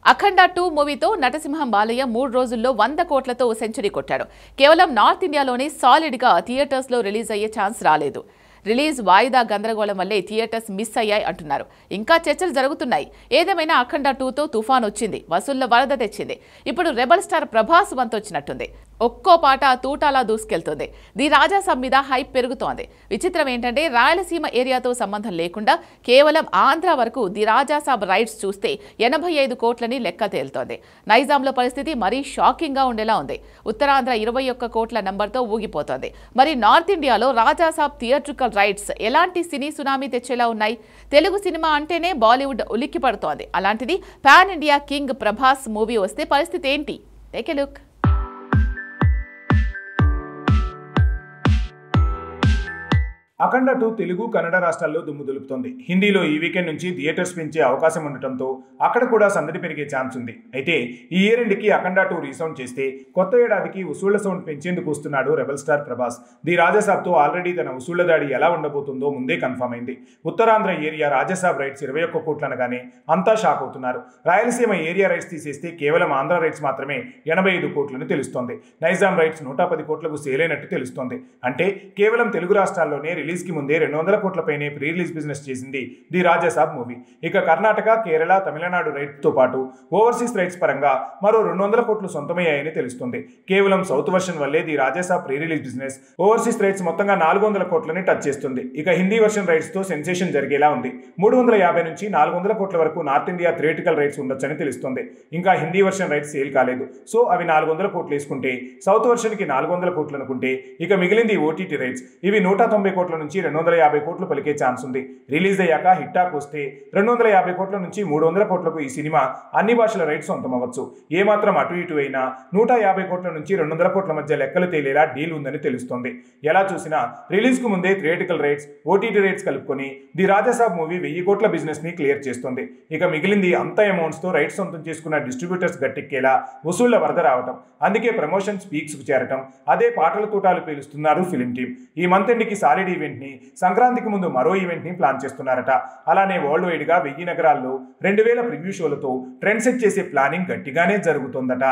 అఖండ 2 మూవీతో నటసింహం బాలయ్య 3 రోజుల్లో 100 కోట్లతో సెంచరీ కొట్టాడు. కేవలం నార్త్ ఇండియాలోనే సాలిడ్ గా థియేటర్స్ లో రిలీజ్ అయ్యే ఛాన్స్ రాలేదు. రిలీజ్ వాయిదా గందరగోళం వల్లే థియేటర్స్ మిస్ అయ్యాయి అంటున్నారు. ఇంకా చర్చలు జరుగుతున్నాయి. ఏదేమైనా అఖండ 2తో తుఫాన్ వచ్చింది, వసూళ్ల వరద తెచ్చింది. ఇప్పుడు రెబల్ స్టార్ ప్రభాస్ వంతొచ్చినట్టుంది. ఒక్కో పాట తూటాలా దూసుకెళ్తుంది. ది రాజాసాబ్ మీద హైప్ పెరుగుతోంది. విచిత్రం ఏంటంటే రాయలసీమ ఏరియాతో సంబంధం లేకుండా కేవలం ఆంధ్ర వరకు ది రాజాసాబ్ రైట్స్ చూస్తే 85 కోట్లని లెక్క తేలుతోంది. నైజాంలో పరిస్థితి మరీ షాకింగ్ గా ఉండేలా ఉంది. ఉత్తరాంధ్ర 21 కోట్ల నంబర్తో ఊగిపోతోంది. మరి నార్త్ ఇండియాలో రాజాసాబ్ థియేట్రికల్ రైట్స్ ఎలాంటి సినీ సునామీ తెచ్చేలా ఉన్నాయి? తెలుగు సినిమా అంటేనే బాలీవుడ్ ఉలిక్కి పడుతోంది. అలాంటిది pan India king Prabhas movie వస్తే పరిస్థితి ఏంటి? Take a look. Akhanda 2 Telugu Kannada రాష్ట్రాల్లో దుమ్ము దులుపుతోంది. హిందీలో ఈ వీకెండ్ నుంచి థియేటర్స్ పెంచే అవకాశం ఉండటంతో అక్కడ కూడా సందడి పెరిగే ఛాన్స్ ఉంది. అయితే ఈ ఇయర్ ఎండ్కి అఖండ 2 రీసౌండ్ చేస్తే కొత్త ఏడాదికి వసూళ్ల సౌండ్ పెంచేందుకు వస్తున్నాడు రెబల్ స్టార్ ప్రభాస్. ది రాజాసాబ్తో ఆల్రెడీ తన వసూళ్ల దాడి ఎలా ఉండబోతుందో ముందే కన్ఫర్మ్ అయింది. ఉత్తరాంధ్ర ఏరియా రాజాసాబ్ రైట్స్ 21 కోట్లు అనగానే అంతా షాక్ అవుతున్నారు. రాయలసీమ ఏరియా రైట్స్ తీసేస్తే కేవలం ఆంధ్ర రైట్స్ మాత్రమే 85 కోట్లని తెలుస్తోంది. నైజాం రైట్స్ 110 కోట్లకు సేల్ అయినట్టు తెలుస్తోంది. అంటే కేవలం తెలుగు రాష్ట్రాల్లోనే రిలీజ్ కి ముందే 200 కోట్ల పైనే ప్రీ రిలీజ్ బిజినెస్ చేసింది ది రాజాసాబ్ మూవీ. ఇక కర్ణాటక, కేరళ, తమిళనాడు రైట్స్ తో పాటు ఓవర్సీస్ రైట్స్ పరంగా మరో 200 కోట్లు సొంతమయ్యాయని తెలుస్తుంది. కేవలం సౌత్ వర్షన్ వల్లే the Rajasaab pre release business overseas rights మొత్తంగా 400 కోట్లని టచ్ చేస్తుంది. ఇక హిందీ వర్షన్ రైట్స్ తో సెన్సేషన్ జరిగేలా ఉంది. 350 నుంచి 400 కోట్ల వరకు నార్త్ ఇండియా థియేట్రికల్ రైట్స్ ఉండొచ్చని తెలుస్తుంది. ఇంకా హిందీ వర్షన్ రైట్స్ సేల్ కాలేదు. సో అవి 400 కోట్లు వేసుకుంటే సౌత్ వర్షన్ కి 400 కోట్లు అనుకుంటే ఇక మిగిలింది ఓటీటీ రైట్స్. ఇవి 190 కోట్ల నుంచి 250 కోట్లు పలికే ఛాన్స్ ఉంది. రిలీజ్ అయ్యాక హిట్టాక్ వస్తే 250 కోట్ల నుంచి 300 కోట్లకు ఈ సినిమా అన్ని భాషల రైట్స్ సొంతమవచ్చు. ఏమాత్రం అటు ఇటు అయినా 150 కోట్ల నుంచి 200 కోట్ల మధ్య లెక్కలు తేలేలా డీల్ ఉందని తెలుస్తోంది. ఎలా చూసినా రిలీజ్ కు ముందే థియేట్రికల్ రైట్స్, ఓటీటీ రైట్స్ కలుపుకొని ది రాజాసాబ్ మూవీ 1000 కోట్ల బిజినెస్ ని క్లియర్ చేస్తుంది. ఇక మిగిలింది అంత అమౌంట్స్ తో రైట్స్ సొంతం చేసుకున్న డిస్ట్రిబ్యూటర్స్ గట్టెక్కేలా వసూళ్ల వరద రావటం, అందుకే ప్రమోషన్స్ పీక్స్ కు చేరటం, అదే పాటల తూటాలు పేలుస్తున్నారు ఫిలిం టీమ్. ఈ మంత్ ఎండ్కి సాలిడ్ ఈవెంట్ ని, సంక్రాంతికి ముందు మరో ఈవెంట్ ని ప్లాన్ చేస్తున్నారట. అలానే వరల్డ్ వైడ్ గా 1000 నగరాల్లో 2000 ప్రివ్యూ షోలతో ట్రెండ్ సెట్ చేసే ప్లానింగ్ గట్టిగానే జరుగుతుందట.